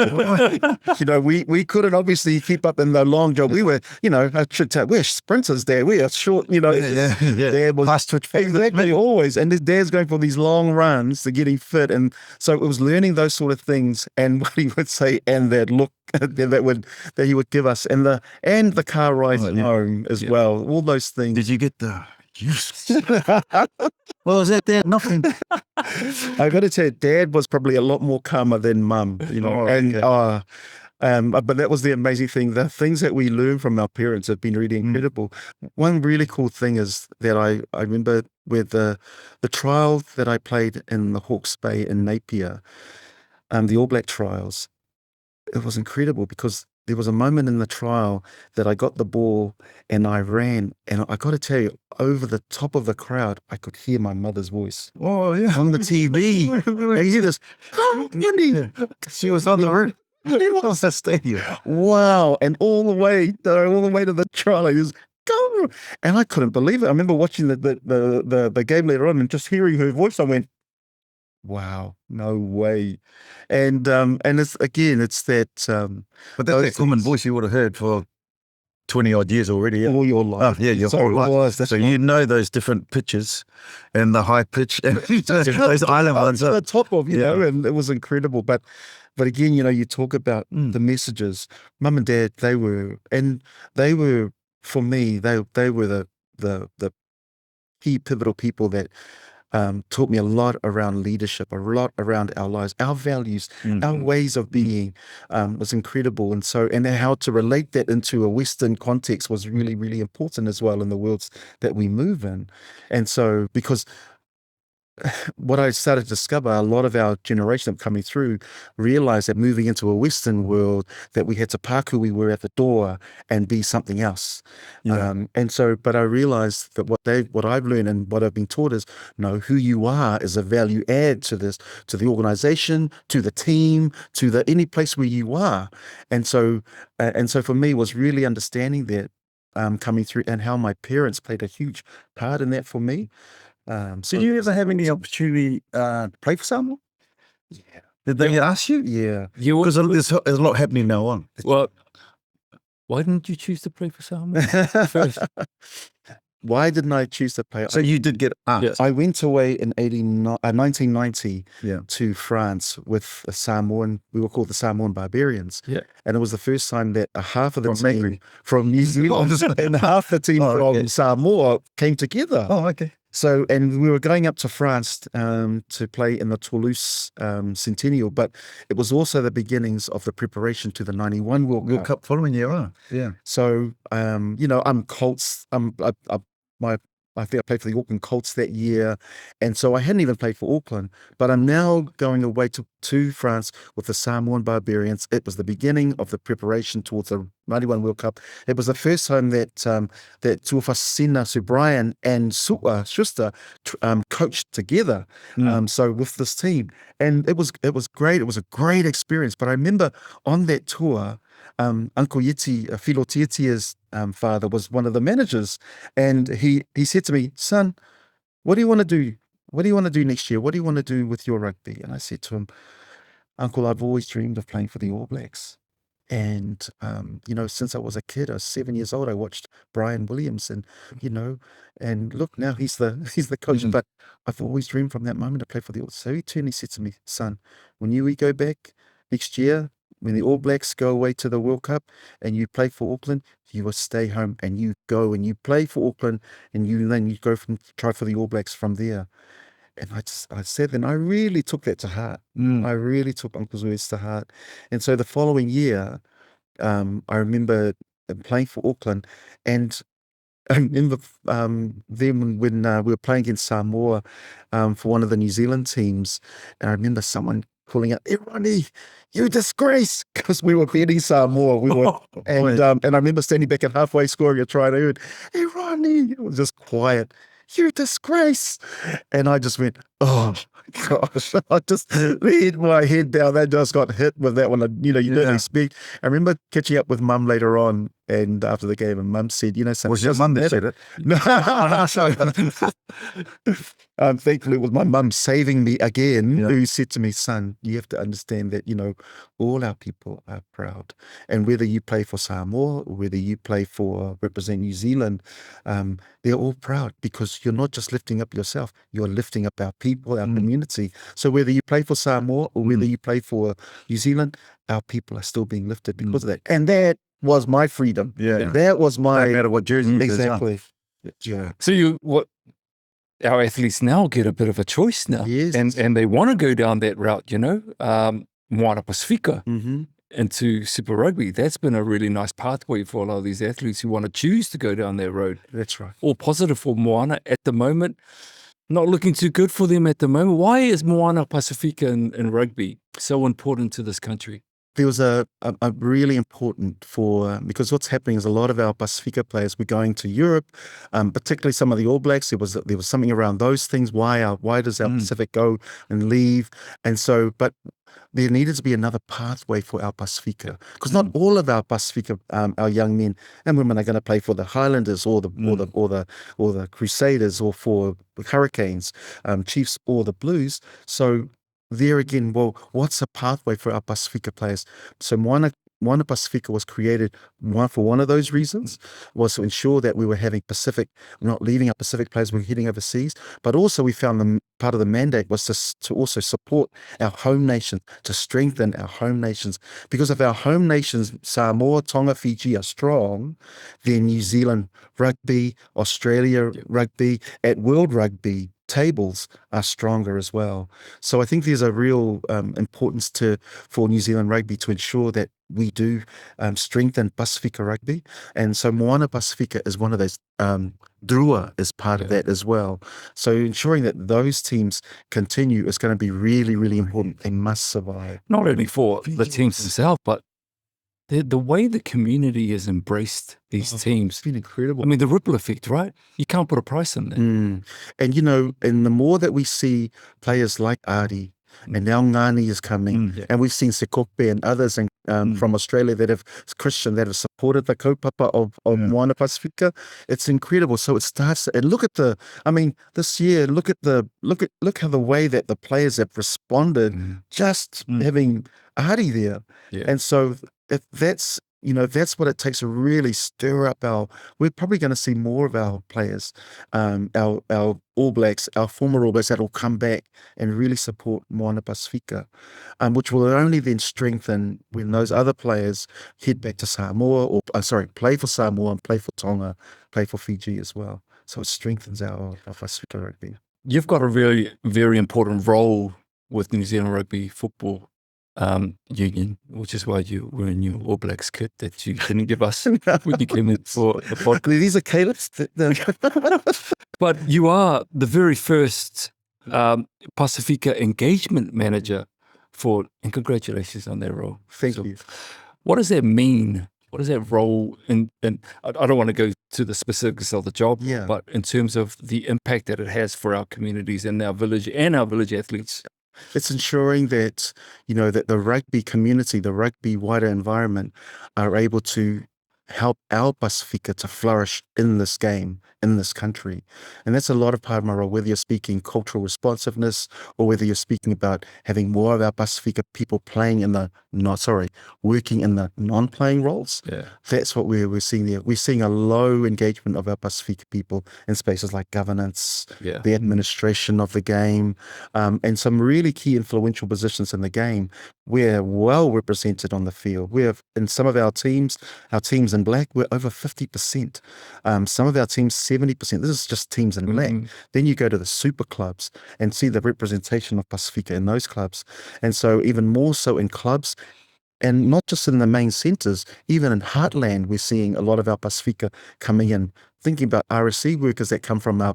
We couldn't obviously keep up in the long jog. We were, I should tell, we're sprinters there. We are short, Dad was fast twitch. exactly always. And his Dad's going for these long runs to getting fit. And so it was learning those sort of things, and what he would say, and that look that he would give us, and the car ride home as well. All those things. Did you get the well, was that Dad? Nothing. I got to tell you, Dad was probably a lot more calmer than Mum, but that was the amazing thing. The things that we learn from our parents have been really incredible. One really cool thing is that I remember with the trial that I played in the Hawke's Bay in Napier, the All Black trials. It was incredible because there was a moment in the trial that I got the ball and I ran, and I got to tell you, over the top of the crowd, I could hear my mother's voice. Oh, yeah. On the TV. And you hear this, she was on the roof. It was a stadium. Wow. And all the way to the trial, I just go. And I couldn't believe it. I remember watching the game later on and just hearing her voice. I went, wow, no way. And it's that but that's that common voice you would have heard for 20 odd years already. All your life. Oh, yeah, your whole life. So you know those different pitches and the high pitch and those island ones. The top of, and it was incredible. But again, you talk about the messages. Mum and Dad, they were for me, they were the key pivotal people that taught me a lot around leadership, a lot around our lives, our values, our ways of being was incredible. And how to relate that into a Western context was really, really important as well in the worlds that we move in. And so, because what I started to discover, a lot of our generation coming through realized that moving into a Western world, that we had to park who we were at the door and be something else. Yeah. But I realized that what I've learned and what I've been taught is, no, who you are is a value add to this, to the organization, to the team, to any place where you are. And so for me, was really understanding that, coming through, and how my parents played a huge part in that for me. Did you ever have any opportunity to play for Samoa? Yeah. Did they ask you? Yeah. Because there's a lot happening now on. Well, why didn't you choose to play for Samoa first? Why didn't I choose to play? So you did get asked. Yes. I went away in 1990 Yeah. to France with a Samoan. We were called the Samoan Barbarians. Yeah. And it was the first time that half of the From team Megri. from New Zealand and half the team Oh, from okay. Samoa came together. Oh, okay. So, and we were going up to France to play in the Toulouse Centennial, but it was also the beginnings of the preparation to the 91 World World Cup. Cup following year, huh? Yeah. So, I'm Colts. I think I played for the Auckland Colts that year. And so I hadn't even played for Auckland, but I'm now going away to France with the Samoan Barbarians. It was the beginning of the preparation towards the 91 World Cup. It was the first time that Tuafasina, Sir Brian and Schuster coached together. So with this team, and it was great. It was a great experience. But I remember on that tour, Uncle Yeti, Philo Tietia's father, was one of the managers, and he said to me, "Son, what do you want to do? What do you want to do next year? What do you want to do with your rugby?" And I said to him, "Uncle, I've always dreamed of playing for the All Blacks. And, since I was a kid, I was 7 years old, I watched Brian Williams and look, now he's the coach. But I've always dreamed from that moment to play for the All." So he turned and he said to me, "Son, when we go back next year, when the All Blacks go away to the World Cup and you play for Auckland, you will stay home and you go and you play for Auckland and then you go try for the All Blacks from there." And I said, then I really took that to heart. I really took Uncle's words to heart. And so the following year, I remember playing for Auckland, and I remember then when we were playing against Samoa for one of the New Zealand teams, and I remember someone calling out, "Eroni, you disgrace," because we were beating Samoa. And I remember standing back at halfway, scoring a try, and I heard, "Eroni," it was just quiet. "You disgrace." And I just went, "Oh my gosh." I just laid my head down. That just got hit with that one. You don't expect. I remember catching up with Mum later on, and after the game, and Mum said, "Something." Was your mum that said it? No. Thankfully, it was my mum saving me again, who said to me, "Son, you have to understand that, all our people are proud. And whether you play for Samoa or whether you play for represent New Zealand, they're all proud, because you're not just lifting up yourself, you're lifting up our people, our community. So whether you play for Samoa or whether you play for New Zealand, our people are still being lifted because of that." And that was my freedom. Yeah. That was my... No matter what jersey it is, huh? Exactly. Yeah. So our athletes now get a bit of a choice now. Yes. And they want to go down that route, Moana Pasifika Mm-hmm. into Super Rugby. That's been a really nice pathway for a lot of these athletes who want to choose to go down that road. That's right. All positive for Moana at the moment. Not looking too good for them at the moment. Why is Moana Pasifika in rugby so important to this country? There was a really important because what's happening is a lot of our Pasifika players were going to Europe, particularly some of the All Blacks. There was something around those things. Why does our Pacific go and leave? And so, but there needed to be another pathway for our Pasifika, because not all of our Pasifika, our young men and women, are going to play for the Highlanders or the Crusaders or for the Hurricanes, Chiefs or the Blues. So there again, well, what's a pathway for our Pasifika players? So Moana Pasifika was created for one of those reasons, was to ensure that we were having not leaving our Pacific players, we were heading overseas, but also we found part of the mandate was to also support our home nation, to strengthen our home nations. Because if our home nations, Samoa, Tonga, Fiji, are strong, then New Zealand rugby, Australia rugby, at World Rugby tables are stronger as well. So I think there's a real importance for New Zealand rugby to ensure that we do strengthen Pasifika rugby. And so Moana Pasifika is one of those. Drua is part of that as well. So ensuring that those teams continue is going to be really, really important. They must survive. Not only for the teams themselves, but the way the community has embraced these teams. It's been incredible. I mean, the ripple effect, right? You can't put a price on that. And, you know, and the more that we see players like Ari, and now Ngani is coming, and we've seen Sekope and others from Australia that have supported the kaupapa of Moana Pasifika. It's incredible. So it starts, and look at this year, look how the way that the players have responded, just having Ari there. Yeah. And so that's what it takes to really stir up we're probably going to see more of our players, our All Blacks, our former All Blacks that will come back and really support Moana Pasifika, which will only then strengthen when those other players head back to Samoa play for Samoa and play for Tonga, play for Fiji as well. So it strengthens our Pasifika rugby. You've got a very, very important role with New Zealand Rugby Football Union, which is why you were in your All Blacks kit that you didn't give us when you came in for the podcast. These are Caleb's. But you are the very first Pasifika engagement manager and congratulations on that role. Thank you. What does that mean? What does that role, and I don't want to go to the specifics of the job, but in terms of the impact that it has for our communities and our village athletes? It's ensuring that, that the rugby community, the rugby wider environment are able to help our Pasifika to flourish in this game, in this country. And that's a lot of part of my role, whether you're speaking cultural responsiveness or whether you're speaking about having more of our Pasifika people working in the non-playing roles. Yeah. That's what we're seeing there. We're seeing a low engagement of our Pasifika people in spaces like governance, the administration of the game, and some really key influential positions in the game. We're well represented on the field. We have, in some of our teams in black, we're over 50%. Some of our teams, 70%. This is just teams in black. Then you go to the super clubs and see the representation of Pasifika in those clubs. And so even more so in clubs, and not just in the main centres, even in Heartland, we're seeing a lot of our Pasifika coming in. Thinking about RSC workers that come from our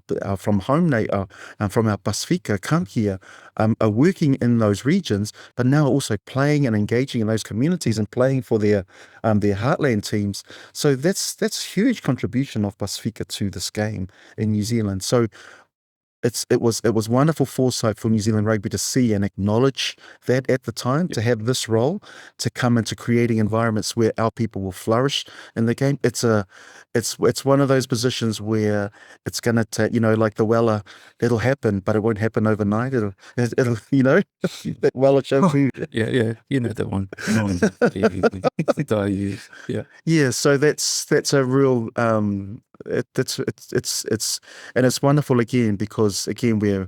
Pasifika come here, are working in those regions, but now also playing and engaging in those communities and playing for their Heartland teams. So that's huge contribution of Pasifika to this game in New Zealand. So it was wonderful foresight for New Zealand Rugby to see and acknowledge that at the time, to have this role, to come into creating environments where our people will flourish in the game. It's one of those positions where it's going to take, like the Weller, it'll happen, but it won't happen overnight. It'll that Weller show. Yeah, that one. Yeah. So that's a real it's wonderful again, because again we're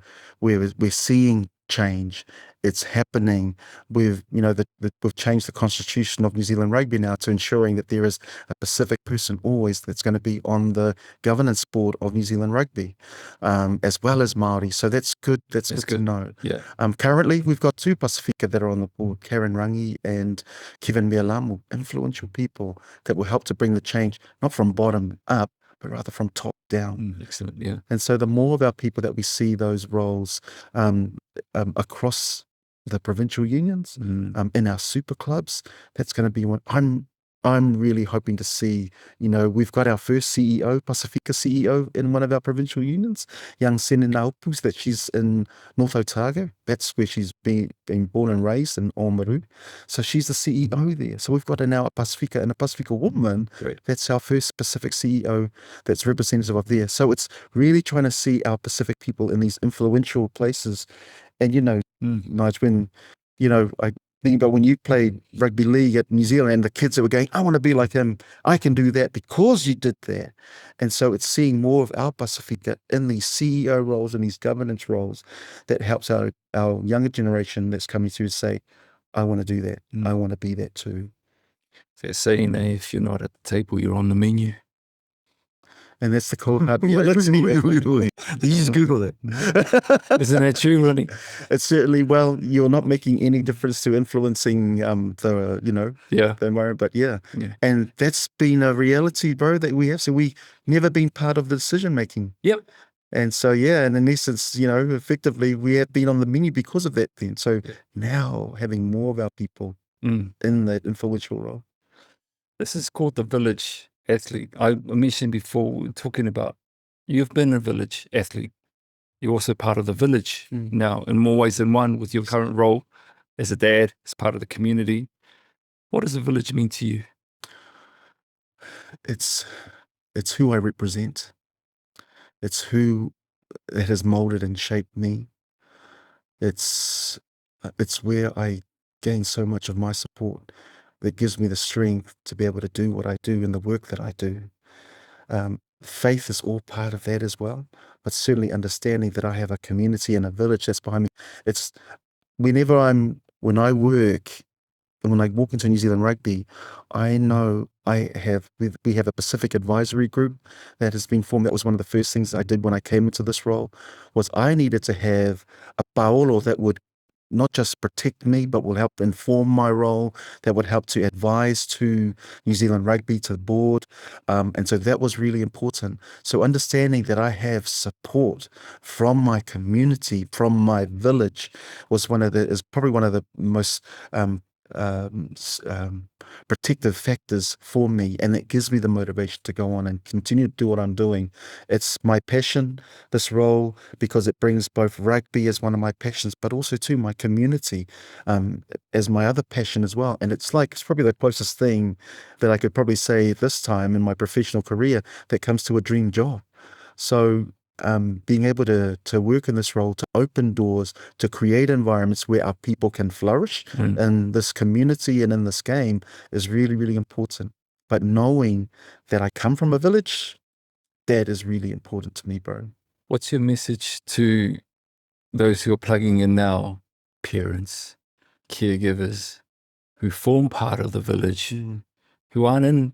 seeing change. It's happening. We've changed the constitution of New Zealand Rugby now to ensuring that there is a Pacific person always that's going to be on the governance board of New Zealand Rugby, as well as Māori. So that's good. That's good to know. Yeah. Currently we've got two Pasifika that are on the board, Karen Rangi and Kevin Mealamu, influential people that will help to bring the change, not from bottom up, but rather from top down. Excellent, yeah. And so the more of our people that we see those roles across the provincial unions, in our super clubs, that's going to be one. I'm really hoping to see, we've got our first CEO, Pasifika CEO, in one of our provincial unions, young Sene Naupus, that she's in North Otago. That's where she's been born and raised, in Oamaru. So she's the CEO there. So we've got now a Pasifika and a Pasifika woman. Great. That's our first Pacific CEO that's representative of there. So it's really trying to see our Pacific people in these influential places. And, Nige, when, I think about when you played rugby league at New Zealand and the kids that were going, I want to be like him. I can do that because you did that. And so it's seeing more of our Pasifika in these CEO roles and these governance roles that helps our younger generation that's coming through to say, I want to do that. I want to be that too. They're saying that if you're not at the table, you're on the menu. And that's the cold hard You reality. just Google it. Isn't that true, Ronnie? It's certainly, well, you're not making any difference to influencing the, Yeah. the environment, but yeah. Yeah. And that's been a reality, bro, that we have. So we never been part of the decision making. Yep. And so, yeah, and in essence, effectively we have been on the menu because of that then. So now having more of our people in that influential role. This is called the village athlete. I mentioned before, we were talking about, you've been a village athlete. You're also part of the village now in more ways than one with your current role as a dad, as part of the community. What does a village mean to you? It's who I represent. It's who that has molded and shaped me. It's where I gain so much of my support that gives me the strength to be able to do what I do and the work that I do. Faith is all part of that as well, but certainly understanding that I have a community and a village that's behind me. It's when I work and when I walk into New Zealand Rugby, I know we have a Pacific advisory group that has been formed. That was one of the first things I did when I came into this role, was I needed to have a paolo that would not just protect me, but will help inform my role, that would help to advise to New Zealand Rugby, to the board. And so that was really important. So understanding that I have support from my community, from my village, is probably one of the most protective factors for me, and it gives me the motivation to go on and continue to do what I'm doing. It's my passion, this role, because it brings both rugby as one of my passions, but also too my community as my other passion as well. And it's probably the closest thing that I could probably say this time in my professional career that comes to a dream job. So being able to work in this role, to open doors, to create environments where our people can flourish in this community and in this game is really, really important. But knowing that I come from a village, that is really important to me, bro. What's your message to those who are plugging in now, parents, caregivers, who form part of the village, who aren't in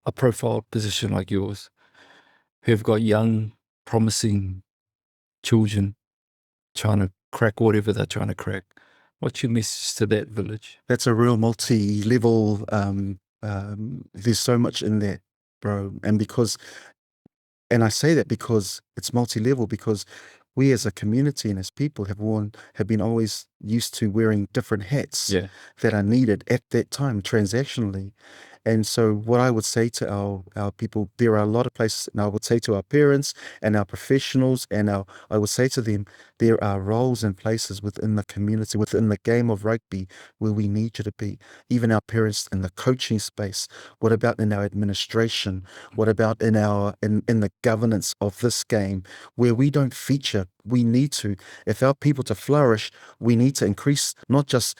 a profile position like yours, who've got young, promising children trying to crack whatever they're trying to crack? What's your message to that village? That's a real multi-level, there's so much in that, bro. And I say that because it's multi-level, because we as a community and as people have been always used to wearing different hats that are needed at that time transactionally. And so what I would say to our people, there are a lot of places, and I would say to our parents and our professionals, and I would say to them, there are roles and places within the community, within the game of rugby, where we need you to be. Even our parents in the coaching space. What about in our administration? What about in the governance of this game, where we don't feature? We need to. If our people to flourish, we need to increase, not just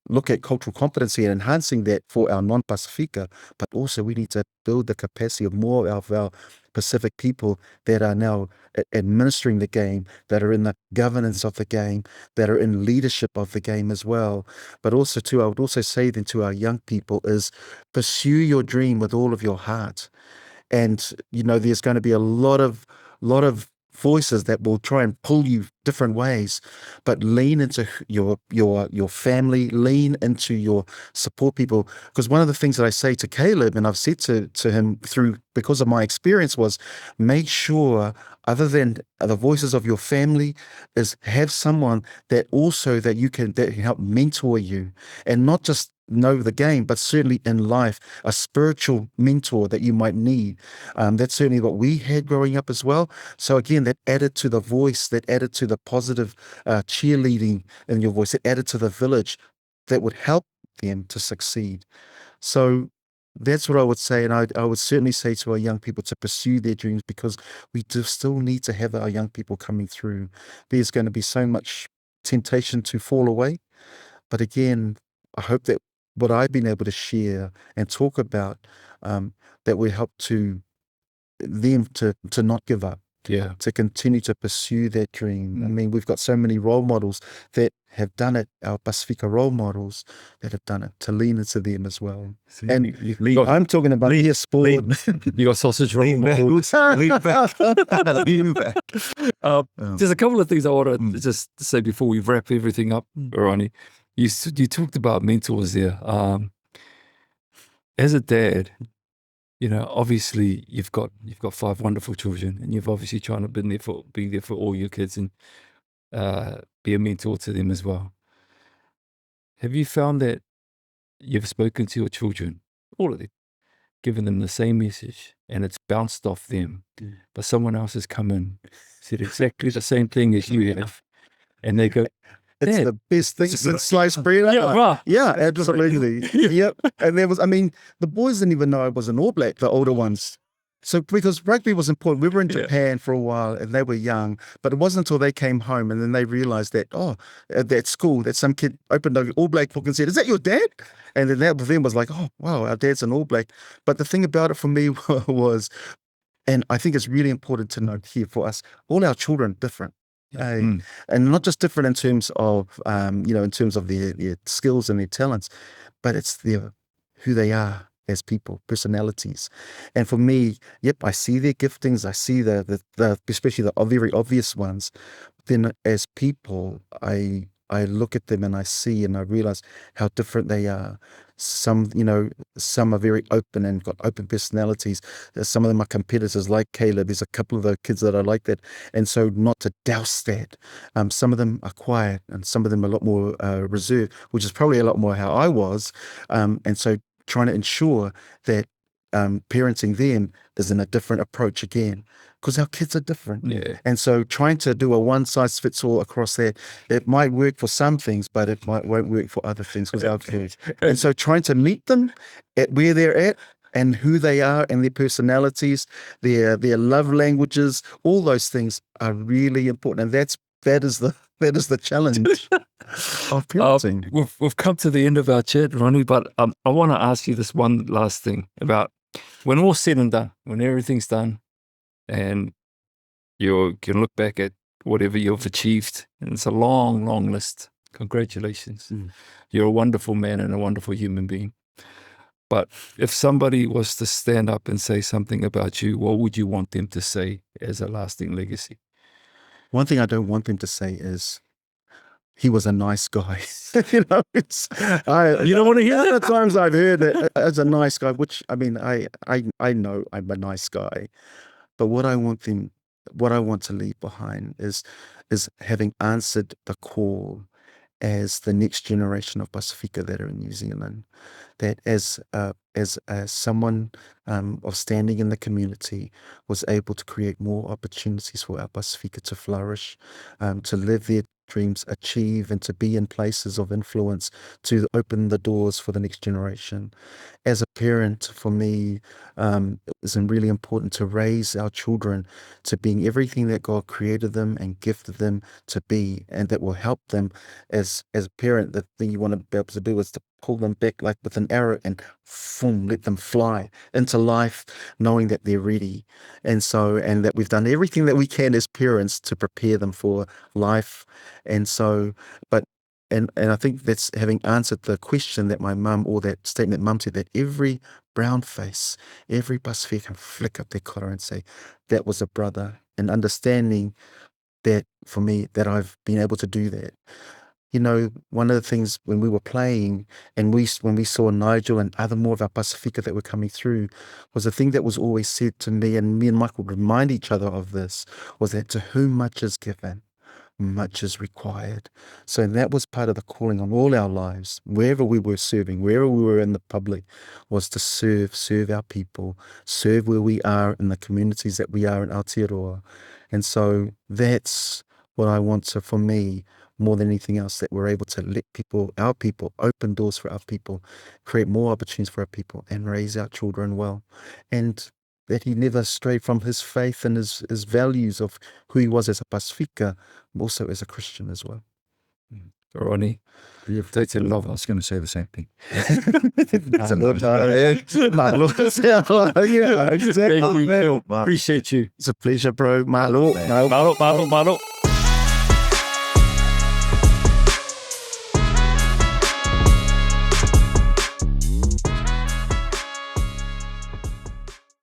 look at cultural competency and enhancing that for our non-Pasifika, but also we need to build the capacity of more of our Pacific people that are now administering the game, that are in the governance of the game, that are in leadership of the game as well. But also too, I would also say then to our young people is pursue your dream with all of your heart. And, there's going to be a lot of voices that will try and pull you different ways, but lean into your family, lean into your support people. Because one of the things that I say to Caleb, and I've said to him because of my experience, was make sure, other than the voices of your family, is have someone that can help mentor you, and not just know the game, but certainly in life, a spiritual mentor that you might need. That's certainly what we had growing up as well. So again, that added to the voice, that added to the positive cheerleading in your voice, it added to the village that would help them to succeed. So that's what I would say. And I would certainly say to our young people to pursue their dreams, because we do still need to have our young people coming through. There's going to be so much temptation to fall away. But again, I hope that what I've been able to share and talk about, that will help to them to not give up, Yeah. to continue to pursue that dream. I mean, we've got so many role models that have done it, our Pasifika role models that have done it, to lean into them as well. And I'm talking about sport. You got sausage roll. Lean back. Lean back. Lean back. There's a couple of things I want to just say before we wrap everything up, Eroni. You talked about mentors there. As a dad, you know, obviously you've got 5 wonderful children, and you've obviously trying to be there for all your kids and be a mentor to them as well. Have you found that you've spoken to your children, all of them, given them the same message, and it's bounced off them, but someone else has come in, said exactly the same thing as you have, and they go, It's Dad, the best thing since sliced bread. Yeah, right. Yeah, absolutely. Yep. And there was, I mean, the boys didn't even know I was an All Black, the older ones. So because rugby was important, we were in Japan for a while and they were young, but it wasn't until they came home and then they realized that, at school, that some kid opened an All Black book and said, "Is that your dad?" And then that with them was like, "Oh, wow, our dad's an All Black." But the thing about it for me was, and I think it's really important to note here for us, all our children are different. And not just different in terms of, in terms of their skills and their talents, but it's who they are as people, personalities. And for me, I see their giftings, I see the especially the very obvious ones. Then as people, I look at them and I see and I realize how different they are. Some are very open and got open personalities. Some of them are competitors like Caleb. There's a couple of the kids that are like that. And so not to douse that. Some of them are quiet and some of them are a lot more reserved, which is probably a lot more how I was. And so trying to ensure that parenting them is in a different approach again, because our kids are different. Yeah. And so trying to do a one size fits all across that, it might work for some things, but it won't work for other things because our kids. And so trying to meet them at where they're at and who they are and their personalities, their love languages, all those things are really important. And that is the challenge of parenting. We've come to the end of our chat, Ronnie, but I want to ask you this one last thing about when all's said and done, when everything's done, and you can look back at whatever you've achieved, and it's a long, long list. Congratulations. You're a wonderful man and a wonderful human being. But if somebody was to stand up and say something about you, what would you want them to say as a lasting legacy? One thing I don't want them to say is, he was a nice guy. You don't want to hear that? At times I've heard that as a nice guy, which I mean, I know I'm a nice guy, but what I want to leave behind is having answered the call as the next generation of Pasifika that are in New Zealand, that as someone of standing in the community was able to create more opportunities for our Pasifika to flourish, to live their dreams, achieve, and to be in places of influence, to open the doors for the next generation. As a parent, for me, it's really important to raise our children to being everything that God created them and gifted them to be, and that will help them as a parent. The thing you want to be able to do is to pull them back like with an arrow and boom, let them fly into life, knowing that they're ready. And that we've done everything that we can as parents to prepare them for life. And so, and I think that's having answered the question that my mum, or that statement mum said, that every brown face, every Pasifika can flick up their collar and say, that was a brother. And understanding that for me, that I've been able to do that. You know, one of the things when we were playing and when we saw Nigel and other more of our Pasifika that were coming through, was the thing that was always said to me, and me and Michael would remind each other of this, was that to whom much is given, much is required. So that was part of the calling on all our lives, wherever we were serving, wherever we were in the public, was to serve our people, serve where we are in the communities that we are in Aotearoa. And so that's what I want to, for me, more than anything else, that we're able to let our people, open doors for our people, create more opportunities for our people, and raise our children well. And that he never strayed from his faith and his values of who he was as a Pasifika, also as a Christian as well. Eroni. Take it love. I was going to say the same thing. Appreciate you. It's a pleasure, bro. Malo. Malo.